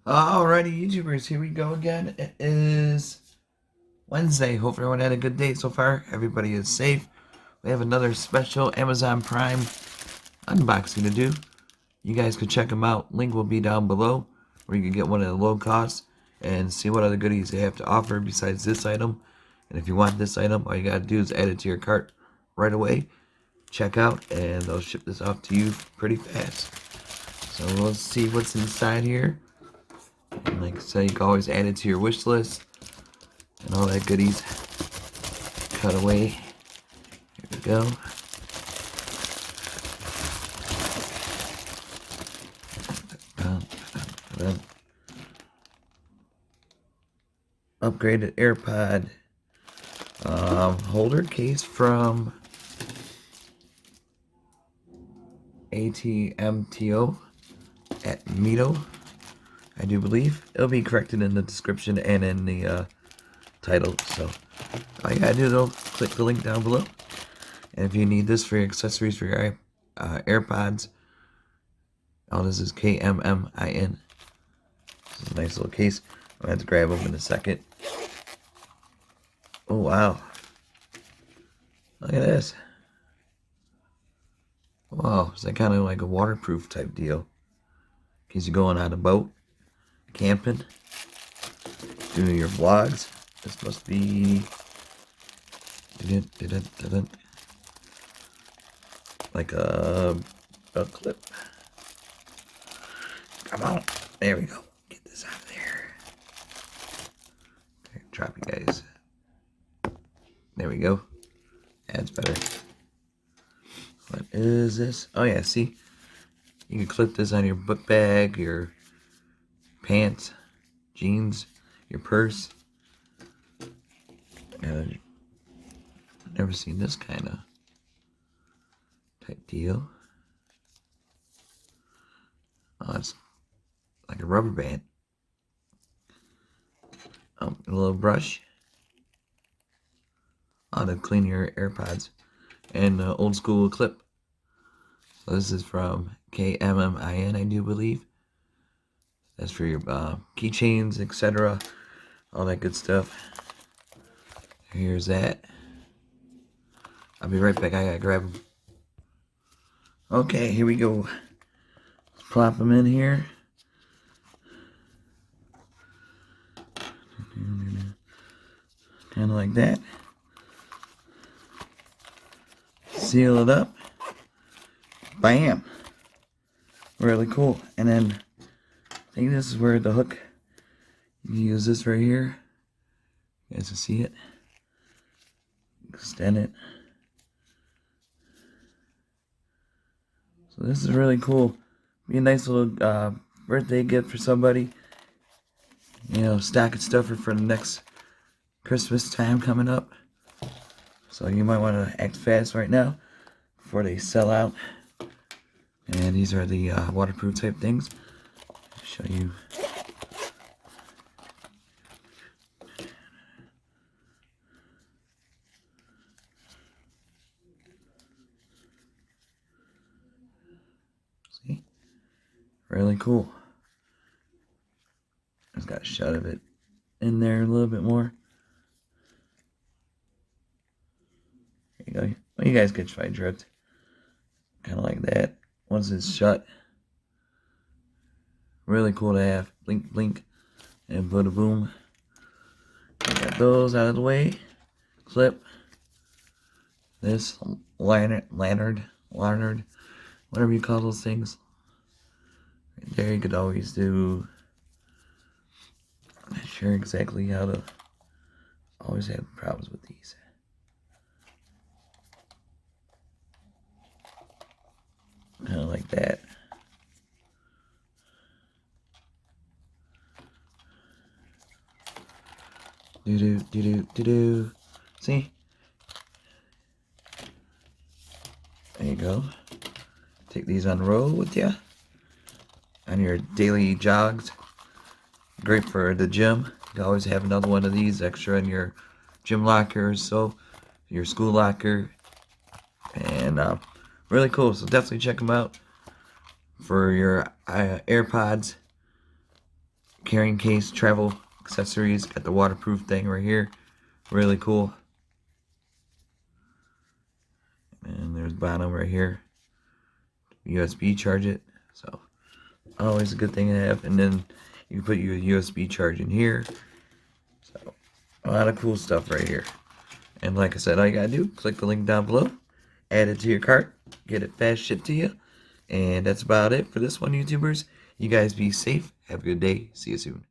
Alrighty, YouTubers, here we go again. It is Wednesday. Hope everyone had a good day so far. Everybody is safe. We have another special Amazon Prime unboxing to do. You guys can check them out. Link will be down below where you can get one at a low cost and see what other goodies they have to offer besides this item. And if you want this item, all you gotta do is add it to your cart right away. Check out, and they'll ship this off to you pretty fast. So let's see what's inside here. And like I said, you can always add it to your wish list and all that goodies. Cut away. Here we go. Upgraded AirPod holder case from ATMTO at Mito, I do believe. It'll be corrected in the description and in the title. So all you gotta do though, click the link down below. And if you need this for your accessories for your AirPods, all this is KMMIN. This is a nice little case. I'm gonna have to grab them in a second. Oh wow. Look at this. Wow, is that kind of like a waterproof type deal? In case you're going on a boat, camping, doing your vlogs. This must be like a clip. Come on, there we go. Get this out of there. Okay, drop you guys. There we go. That's better. What is this? Oh yeah, see? You can clip this on your book bag, your pants, jeans, your purse. I've never seen this kind of type deal. Oh, it's like a rubber band. Oh, a little brush. Oh, to clean your AirPods. And old school clip. So this is from KMMIN, I do believe. That's for your keychains, etc. All that good stuff. Here's that. I'll be right back. I gotta grab them. Okay, here we go. Let's plop them in here. Kind of like that. Seal it up. Bam. Really cool. And then I think this is where the hook, you use this right here. You guys can see it. Extend it. So this is really cool. Be a nice little birthday gift for somebody. You know, stocking stuffer for the next Christmas time coming up. So you might want to act fast right now before they sell out. And these are the waterproof type things. I'll show you. See? Really cool. Just got a shot of it in there a little bit more. There you go. Well, you guys catch my drift. Kind of like that. Once it's shut. Really cool to have. Blink, blink, and bada boom. Got those out of the way. Clip. This lanyard, whatever you call those things. Right there, you could always do. I'm not sure exactly how to. Always have problems with these. Kind of like that. Do. See? There you go. Take these on the road with you. On your daily jogs. Great for the gym. You can always have another one of these extra in your gym locker or so. Your school locker. And really cool. So definitely check them out for your AirPods. carrying case, travel accessories. Got the waterproof thing right here. Really cool. And there's the bottom right here. USB charge it. So always a good thing to have. And then you can put your USB charge in here. So a lot of cool stuff right here. And like I said, all you gotta do, click the link down below, add it to your cart, get it fast shipped to you. And that's about it for this one, YouTubers. You guys be safe. Have a good day. See you soon.